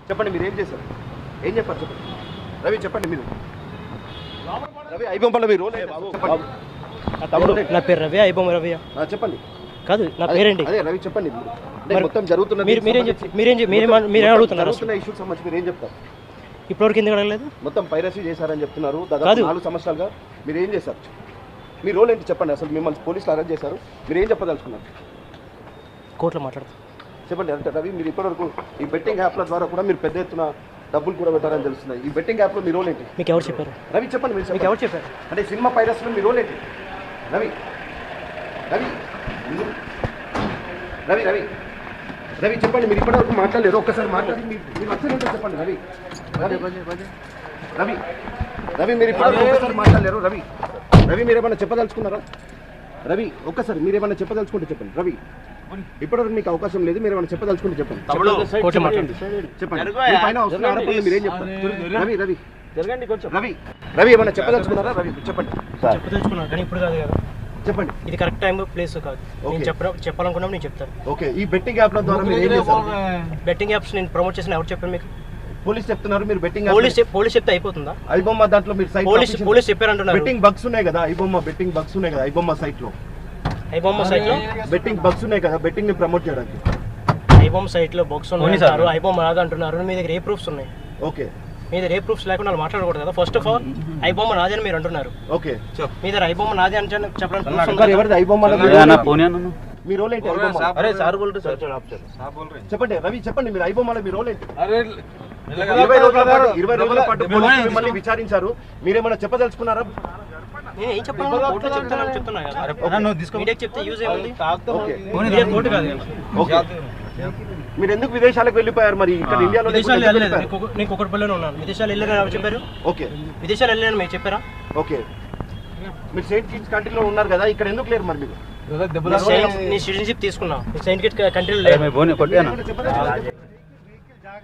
చెప్పండి మీరు ఏం చేశారు, ఏం చెప్పారు చెప్పండి. రవి చెప్పండి మీరు. రవి ఐబొమ్మలో మీరు తమ్ముడు నా పేరు రవి, ఐబొమ్మ రవి చెప్పండి. కాదు నా పేరేంటి? అదే రవి చెప్పండి. మొత్తం జరుగుతున్న మీరేం అడుగుతున్నారు? ఇష్యూకి సంబంధించి మీరు ఏం చెప్తారు? ఇప్పటివరకు ఎందుకు అడగలేదు? మొత్తం పైరసీ చేశారని చెప్తున్నారు. దాదాపు 4 సంవత్సరాలుగా మీరు ఏం చేశారు? మీ రోల్ ఏంటి చెప్పండి. అసలు మిమ్మల్ని పోలీసులు అరెస్ట్ చేశారు, మీరు ఏం చెప్పదలుచుకున్నారు? కోర్టులో మాట్లాడతాం చెప్పండి. అంటే రవి మీరు ఇప్పటివరకు ఈ బెట్టింగ్ యాప్ల ద్వారా కూడా మీరు పెద్ద ఎత్తున డబ్బులు కూడా పెట్టారని తెలుస్తున్నాయి. ఈ బెట్టింగ్ యాప్లో మీ రోల్ ఏంటి? మీకు ఎవరు చెప్పారు? రవి చెప్పండి. మీకు ఎవరు చెప్పారు? అంటే సినిమా పైరసీలో మీ రోల్ ఏంటి? రవి రవి రవి రవి రవి చెప్పండి. మీరు ఇప్పటివరకు మాట్లాడలేరు, ఒక్కసారి మాట్లాడి మీరు వచ్చేటట్టు చెప్పండి. రవి రవి రవి మీరు ఇప్పటివరకు ఒక్కసారి మాట్లాడలేరు. రవి రవి మీరేమన్నా చెప్పదలుచుకున్నారా? రవి ఒక్కసారి మీరేమన్నా చెప్పదలుచుకుంటే చెప్పండి. రవి ఇప్పటివరకు మీకు అవకాశం లేదు, మీరు ఏమైనా చెప్పదలుచుకుంటే చెప్పండి. చెప్పండి. మీ పైన వస్తున్న ఆరోపణలు మీరేం చెప్తారు? రవి రవి రవి రవి ఏమన్నా చెప్పదలుచుకున్నారా? రవి చెప్పండి. చెప్పదలుచుకున్నాను కానీ ఇప్పుడు కాదు కదా. చెప్పండి. ఇది కరెక్ట్ టైం ప్లేస్ కాదు. నేను చెప్పాలనుకున్నాను, నేను చెప్తాను. ఓకే. ఈ బెట్టింగ్ యాప్ల ద్వారా మీరు ఏం చేస్తారు? బెట్టింగ్ యాప్స్ నేను ప్రమోట్ చేసిన ఎవరు చెప్పారు మీకు? పోలీస్ చెప్తున్నారు. మీరు బెట్టింగ్ పోలీస్ చెప్తే అయిపోతుందా? ఐబొమ్మ దాంట్లో మీరు సైట్ పోలీస్ చెప్పారంటున్నారు. బెట్టింగ్ బగ్స్ ఉన్నాయి కదా, ఐబొమ్మ బెట్టింగ్ బగ్స్ ఉన్నాయి కదా, ఐబొమ్మ సైట్ లో బెట్టింగ్ బగ్స్ ఉన్నాయి కదా, బెట్టింగ్ ని ప్రమోట్ చేయడానికి ఐబొమ్మ సైట్ లో బగ్స్ ఉన్నాయి, ఐబొమ్మ రాదు అంటున్నారు. మీ దగ్గర ఏ ప్రూఫ్స్ ఉన్నాయి? ఓకే. మీ దగ్గర ఏ ప్రూఫ్స్ లేకుండా మాట్లాడకూడదు కదా. ఫస్ట్ ఆఫ్ ఆల్ ఐబొమ్మ నాది అని మీరు అంటున్నారు. ఓకే. మీ దగ్గర ఐబొమ్మ నాది అని చెప్పడానికి మీ రోల్ ఏంటి? చెప్పండి రవి చెప్పండి. మీరు ఐబొమ్మలో మీ రోల్ ఏంటి? 20 రోజుల పాటు మిమ్మల్ని విచారించారు, మీరేమన్నా చెప్పదలుచుకున్నారా? నేను ఏం చెప్పాను? కోర్టులో చెప్తున్నా కదా. మీడియాకి చెప్తే యూజ్ ఏముంది? కోర్టు కాదు. ఓకే. మీరు ఎందుకు విదేశాలకు వెళ్ళిపోయారు మరి? ఇక్కడ ఇండియాలో నేను కుక్కడపల్లిలో ఉన్నాను. విదేశాలు వెళ్ళారని చెప్పారు. ఓకే. విదేశాలు వెళ్ళారని మీరు చెప్పారా? ఓకే. మీరు సెయింట్ కిట్స్ కంట్రీలో ఉన్నారు కదా, ఇక్కడ ఎందుకు లేరు మరి? మీరు నీ సిటిజన్షిప్ తీసుకున్నా, సెయింట్ కిట్స్ కంట్రీలో లేదు.